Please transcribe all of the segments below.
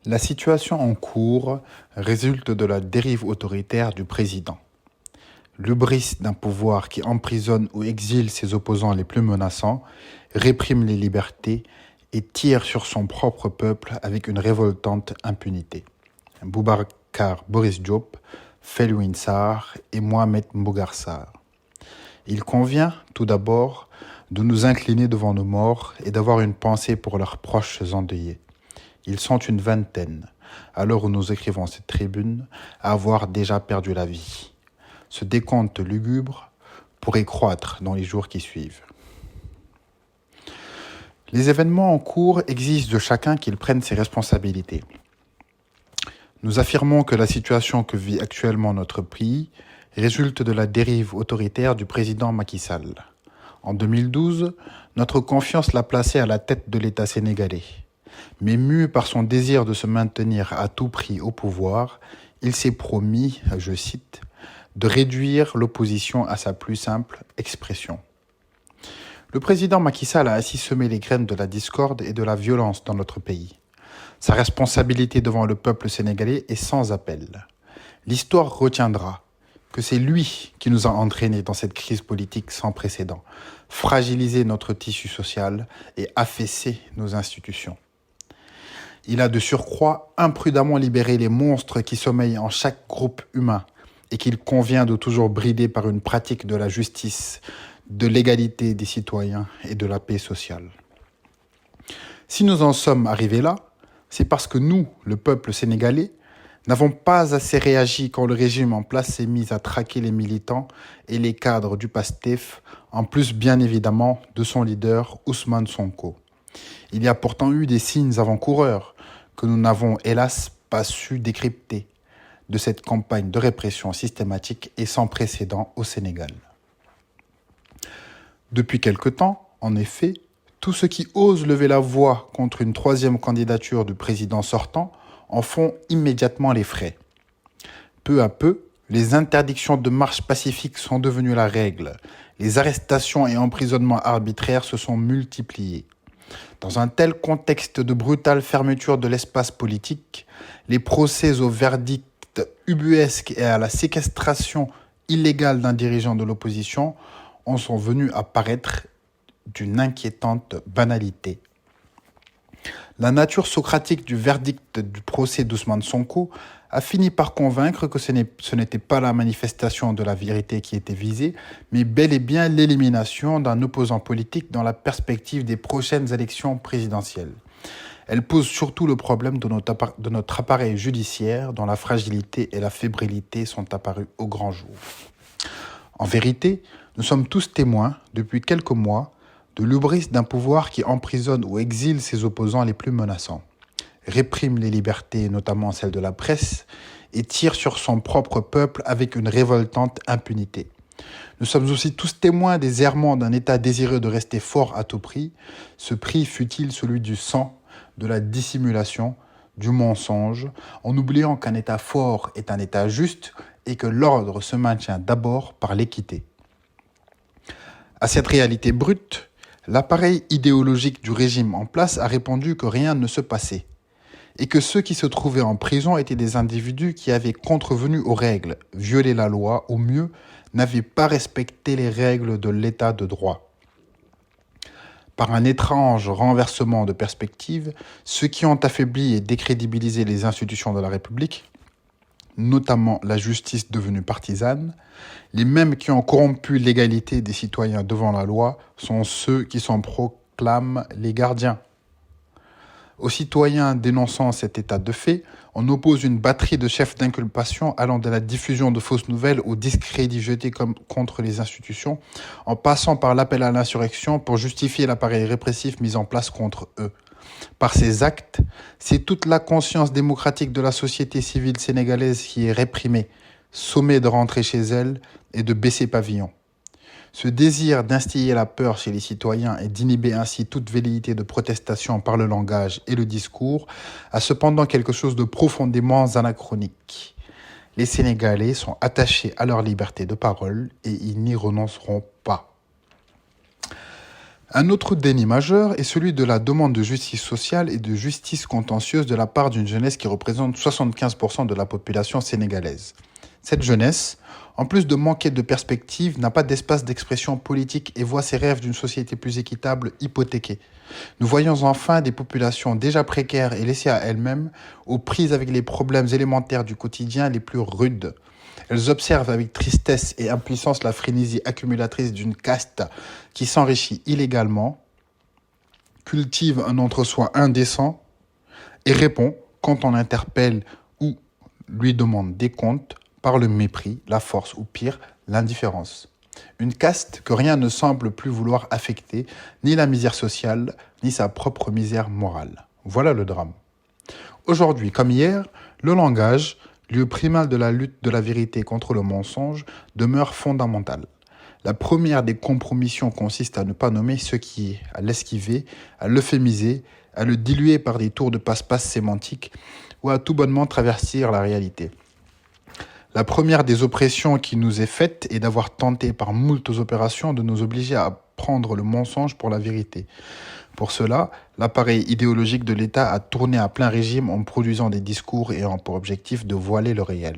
La situation en cours résulte de la dérive autoritaire du président. L'hubris d'un pouvoir qui emprisonne ou exile ses opposants les plus menaçants, réprime les libertés et tire sur son propre peuple avec une révoltante impunité. Boubacar Boris Diop, Felwine Sarr et Mohamed Mbougar Sarr. Il convient, tout d'abord, de nous incliner devant nos morts et d'avoir une pensée pour leurs proches endeuillés. Ils sont une vingtaine, à l'heure où nous écrivons cette tribune, à avoir déjà perdu la vie. Ce décompte lugubre pourrait croître dans les jours qui suivent. Les événements en cours exigent de chacun qu'il prenne ses responsabilités. Nous affirmons que la situation que vit actuellement notre pays résulte de la dérive autoritaire du président Macky Sall. En 2012, notre confiance l'a placé à la tête de l'État sénégalais. Mais mu par son désir de se maintenir à tout prix au pouvoir, il s'est promis, je cite, de réduire l'opposition à sa plus simple expression. Le président Macky Sall a ainsi semé les graines de la discorde et de la violence dans notre pays. Sa responsabilité devant le peuple sénégalais est sans appel. L'histoire retiendra que c'est lui qui nous a entraînés dans cette crise politique sans précédent, fragilisé notre tissu social et affaissé nos institutions. Il a de surcroît imprudemment libéré les monstres qui sommeillent en chaque groupe humain et qu'il convient de toujours brider par une pratique de la justice, de l'égalité des citoyens et de la paix sociale. Si nous en sommes arrivés là, c'est parce que nous, le peuple sénégalais, n'avons pas assez réagi quand le régime en place s'est mis à traquer les militants et les cadres du PASTEF, en plus bien évidemment de son leader Ousmane Sonko. Il y a pourtant eu des signes avant-coureurs que nous n'avons hélas pas su décrypter de cette campagne de répression systématique et sans précédent au Sénégal. Depuis quelque temps, en effet, tous ceux qui osent lever la voix contre une troisième candidature du président sortant en font immédiatement les frais. Peu à peu, les interdictions de marche pacifique sont devenues la règle. Les arrestations et emprisonnements arbitraires se sont multipliés. Dans un tel contexte de brutale fermeture de l'espace politique, les procès au verdict ubuesque et à la séquestration illégale d'un dirigeant de l'opposition en sont venus à paraître d'une inquiétante banalité. La nature socratique du verdict du procès d'Ousmane Sonko a fini par convaincre que ce n'était pas la manifestation de la vérité qui était visée, mais bel et bien l'élimination d'un opposant politique dans la perspective des prochaines élections présidentielles. Elle pose surtout le problème de notre appareil judiciaire dont la fragilité et la fébrilité sont apparues au grand jour. En vérité, nous sommes tous témoins, depuis quelques mois, de l'hubris d'un pouvoir qui emprisonne ou exile ses opposants les plus menaçants, réprime les libertés, notamment celles de la presse, et tire sur son propre peuple avec une révoltante impunité. Nous sommes aussi tous témoins des errements d'un État désireux de rester fort à tout prix, ce prix fut-il celui du sang, de la dissimulation, du mensonge, en oubliant qu'un État fort est un État juste et que l'ordre se maintient d'abord par l'équité. À cette réalité brute, l'appareil idéologique du régime en place a répondu que rien ne se passait et que ceux qui se trouvaient en prison étaient des individus qui avaient contrevenu aux règles, violé la loi, ou mieux, n'avaient pas respecté les règles de l'état de droit. Par un étrange renversement de perspective, ceux qui ont affaibli et décrédibilisé les institutions de la République, notamment la justice devenue partisane, les mêmes qui ont corrompu l'égalité des citoyens devant la loi sont ceux qui s'en proclament les gardiens. Aux citoyens dénonçant cet état de fait, on oppose une batterie de chefs d'inculpation allant de la diffusion de fausses nouvelles au discrédit jeté contre les institutions, en passant par l'appel à l'insurrection pour justifier l'appareil répressif mis en place contre eux. Par ces actes, c'est toute la conscience démocratique de la société civile sénégalaise qui est réprimée, sommée de rentrer chez elle et de baisser pavillon. Ce désir d'instiller la peur chez les citoyens et d'inhiber ainsi toute velléité de protestation par le langage et le discours a cependant quelque chose de profondément anachronique. Les Sénégalais sont attachés à leur liberté de parole et ils n'y renonceront pas. Un autre déni majeur est celui de la demande de justice sociale et de justice contentieuse de la part d'une jeunesse qui représente 75% de la population sénégalaise. Cette jeunesse, en plus de manquer de perspective, n'a pas d'espace d'expression politique et voit ses rêves d'une société plus équitable hypothéqués. Nous voyons enfin des populations déjà précaires et laissées à elles-mêmes, aux prises avec les problèmes élémentaires du quotidien les plus rudes. Elles observent avec tristesse et impuissance la frénésie accumulatrice d'une caste qui s'enrichit illégalement, cultive un entre-soi indécent et répond, quand on l'interpelle ou lui demande des comptes, par le mépris, la force ou pire, l'indifférence. Une caste que rien ne semble plus vouloir affecter, ni la misère sociale, ni sa propre misère morale. Voilà le drame. Aujourd'hui, comme hier, le langage, lieu primal de la lutte de la vérité contre le mensonge, demeure fondamental. La première des compromissions consiste à ne pas nommer ce qui est, à l'esquiver, à l'euphémiser, à le diluer par des tours de passe-passe sémantiques ou à tout bonnement traverser la réalité. La première des oppressions qui nous est faite est d'avoir tenté par moultes opérations de nous obliger à prendre le mensonge pour la vérité. Pour cela, l'appareil idéologique de l'État a tourné à plein régime en produisant des discours ayant pour objectif de voiler le réel.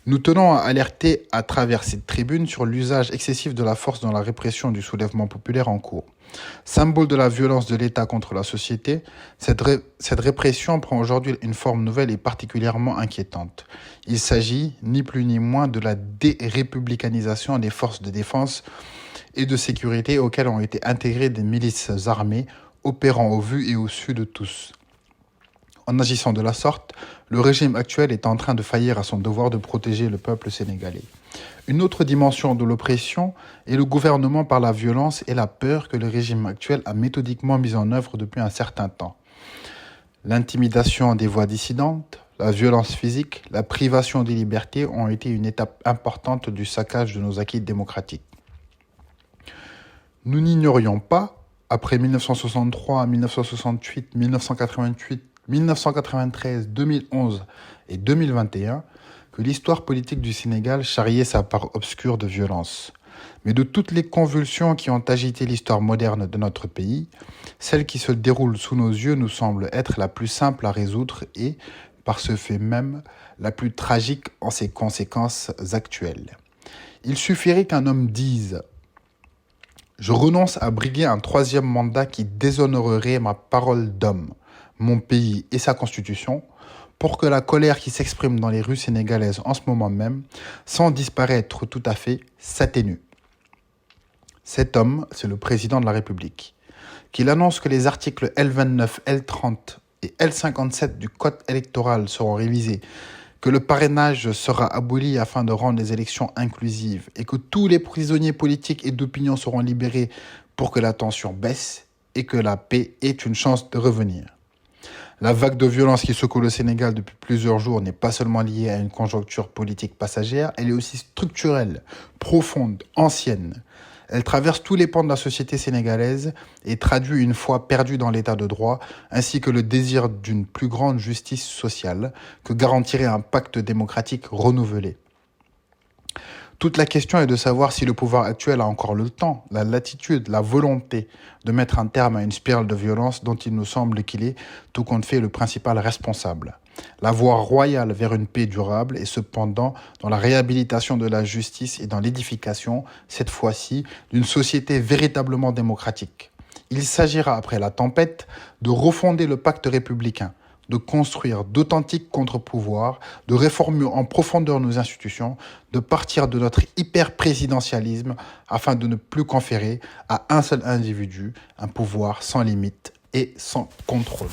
Nous tenons à alerter à travers cette tribune sur l'usage excessif de la force dans la répression du soulèvement populaire en cours. Symbole de la violence de l'État contre la société, cette répression prend aujourd'hui une forme nouvelle et particulièrement inquiétante. Il s'agit, ni plus ni moins, de la dérépublicanisation des forces de défense et de sécurité auxquelles ont été intégrées des milices armées opérant au vu et au su de tous. En agissant de la sorte, le régime actuel est en train de faillir à son devoir de protéger le peuple sénégalais. Une autre dimension de l'oppression est le gouvernement par la violence et la peur que le régime actuel a méthodiquement mis en œuvre depuis un certain temps. L'intimidation des voix dissidentes, la violence physique, la privation des libertés ont été une étape importante du saccage de nos acquis démocratiques. Nous n'ignorions pas, après 1963, 1968, 1988, 1993, 2011 et 2021, que l'histoire politique du Sénégal charriait sa part obscure de violence. Mais de toutes les convulsions qui ont agité l'histoire moderne de notre pays, celle qui se déroule sous nos yeux nous semble être la plus simple à résoudre et, par ce fait même, la plus tragique en ses conséquences actuelles. Il suffirait qu'un homme dise « Je renonce à briguer un troisième mandat qui déshonorerait ma parole d'homme, mon pays et sa constitution », pour que la colère qui s'exprime dans les rues sénégalaises en ce moment même, sans disparaître tout à fait, s'atténue. Cet homme, c'est le président de la République, qu'il annonce que les articles L29, L30 et L57 du Code électoral seront révisés, que le parrainage sera aboli afin de rendre les élections inclusives et que tous les prisonniers politiques et d'opinion seront libérés pour que la tension baisse et que la paix ait une chance de revenir. La vague de violence qui secoue le Sénégal depuis plusieurs jours n'est pas seulement liée à une conjoncture politique passagère, elle est aussi structurelle, profonde, ancienne. Elle traverse tous les pans de la société sénégalaise et traduit une foi perdue dans l'état de droit, ainsi que le désir d'une plus grande justice sociale que garantirait un pacte démocratique renouvelé. Toute la question est de savoir si le pouvoir actuel a encore le temps, la latitude, la volonté de mettre un terme à une spirale de violence dont il nous semble qu'il est, tout compte fait, le principal responsable. La voie royale vers une paix durable est cependant dans la réhabilitation de la justice et dans l'édification, cette fois-ci, d'une société véritablement démocratique. Il s'agira, après la tempête, de refonder le pacte républicain, de construire d'authentiques contre-pouvoirs, de réformer en profondeur nos institutions, de partir de notre hyper-présidentialisme afin de ne plus conférer à un seul individu un pouvoir sans limite et sans contrôle.